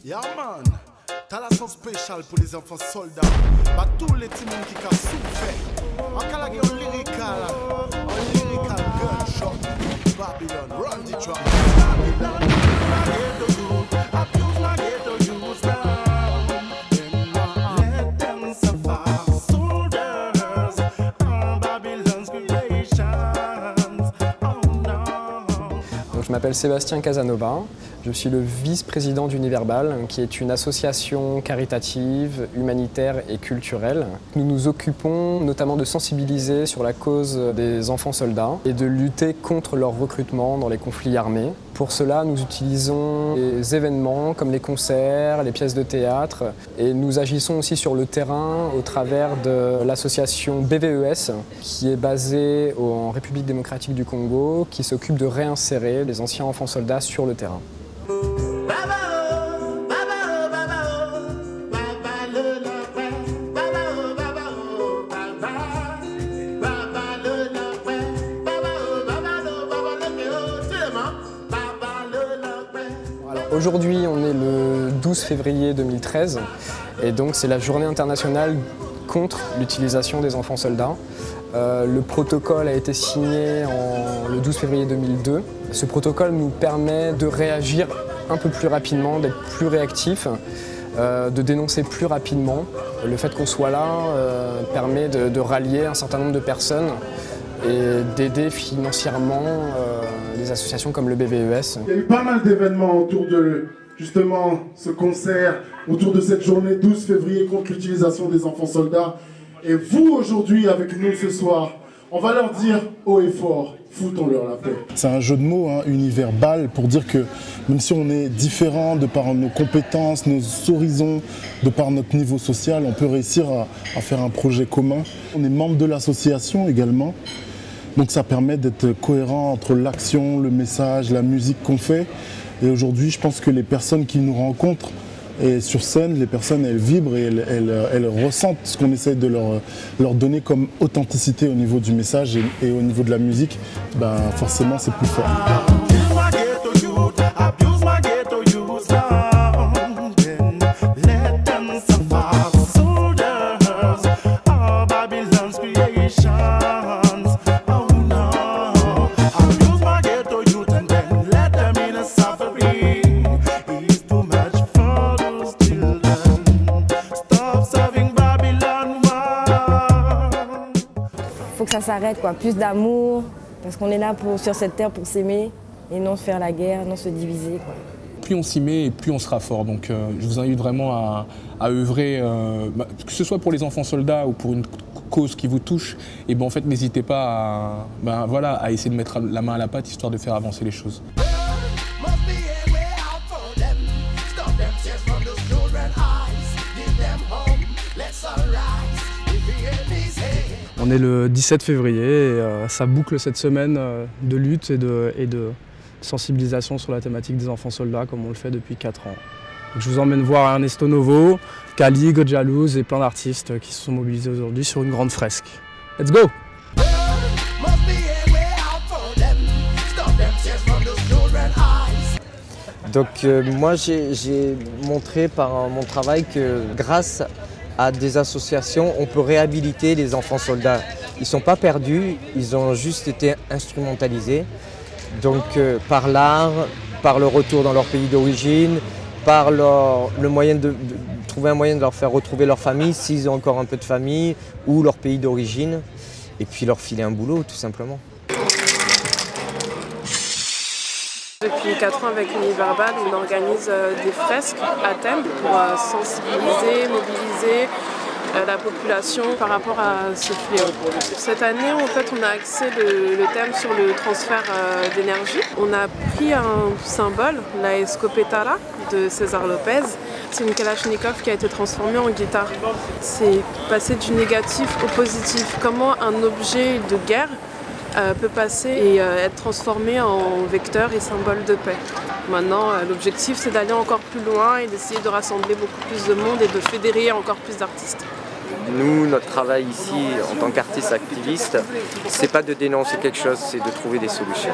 Yeah man, talent spécial pour les enfants soldats. Bah tous les petits monde qui ont souffert. En cas là, un lyrical gunshot. Babylon, run the drum. Babylon, my ghetto youth, abuse my ghetto youth now. Let them suffer, soldiers, Babylon's creations. Oh no. Donc, je m'appelle Sébastien Casanova. Je suis le vice-président d'Univerbal, qui est une association caritative, humanitaire et culturelle. Nous nous occupons notamment de sensibiliser sur la cause des enfants soldats et de lutter contre leur recrutement dans les conflits armés. Pour cela, nous utilisons des événements comme les concerts, les pièces de théâtre et nous agissons aussi sur le terrain au travers de l'association BVES qui est basée en République démocratique du Congo, qui s'occupe de réinsérer les anciens enfants soldats sur le terrain. Aujourd'hui, on est le 12 février 2013 et donc c'est la journée internationale contre l'utilisation des enfants soldats. Le protocole a été signé le 12 février 2002. Ce protocole nous permet de réagir un peu plus rapidement, d'être plus réactif, de dénoncer plus rapidement. Le fait qu'on soit là permet de rallier un certain nombre de personnes et d'aider financièrement des associations comme le BVES. Il y a eu pas mal d'événements autour de justement ce concert, autour de cette journée 12 février contre l'utilisation des enfants soldats. Et vous aujourd'hui avec nous ce soir, on va leur dire haut et fort, foutons-leur la paix. C'est un jeu de mots, hein, Univerbal, pour dire que même si on est différent de par nos compétences, nos horizons, de par notre niveau social, on peut réussir à faire un projet commun. On est membre de l'association également, donc ça permet d'être cohérent entre l'action, le message, la musique qu'on fait. Et aujourd'hui, je pense que les personnes qui nous rencontrent, et sur scène, les personnes, elles vibrent et elles ressentent ce qu'on essaie de leur donner comme authenticité au niveau du message et au niveau de la musique. Ben, forcément, c'est plus fort. Faut que ça s'arrête, quoi. Plus d'amour, parce qu'on est là sur cette terre pour s'aimer et non se faire la guerre, non se diviser, quoi. Plus on s'y met, plus on sera fort. Donc je vous invite vraiment à œuvrer, que ce soit pour les enfants soldats ou pour une cause qui vous touche. Et ben, en fait, n'hésitez pas à essayer de mettre la main à la pâte, histoire de faire avancer les choses. On est le 17 février et ça boucle cette semaine de lutte et de sensibilisation sur la thématique des enfants soldats comme on le fait depuis 4 ans. Donc je vous emmène voir Ernesto Novo, Kali, Godjalouz et plein d'artistes qui se sont mobilisés aujourd'hui sur une grande fresque. Let's go! Donc moi j'ai montré par mon travail que grâce à des associations, on peut réhabiliter les enfants soldats. Ils ne sont pas perdus, ils ont juste été instrumentalisés. Donc par l'art, par le retour dans leur pays d'origine, par le moyen de trouver un moyen de leur faire retrouver leur famille, s'ils ont encore un peu de famille, ou leur pays d'origine, et puis leur filer un boulot tout simplement. Depuis 4 ans avec Univerbal, on organise des fresques à thème pour sensibiliser, mobiliser la population par rapport à ce fléau. Cette année, en fait, on a axé le thème sur le transfert d'énergie. On a pris un symbole, la escopeta de César Lopez. C'est une Kalachnikov qui a été transformée en guitare. C'est passer du négatif au positif. Comment un objet de guerre peut passer et être transformé en vecteur et symbole de paix. Maintenant, l'objectif, c'est d'aller encore plus loin et d'essayer de rassembler beaucoup plus de monde et de fédérer encore plus d'artistes. Nous, notre travail ici, en tant qu'artistes activistes, c'est pas de dénoncer quelque chose, c'est de trouver des solutions.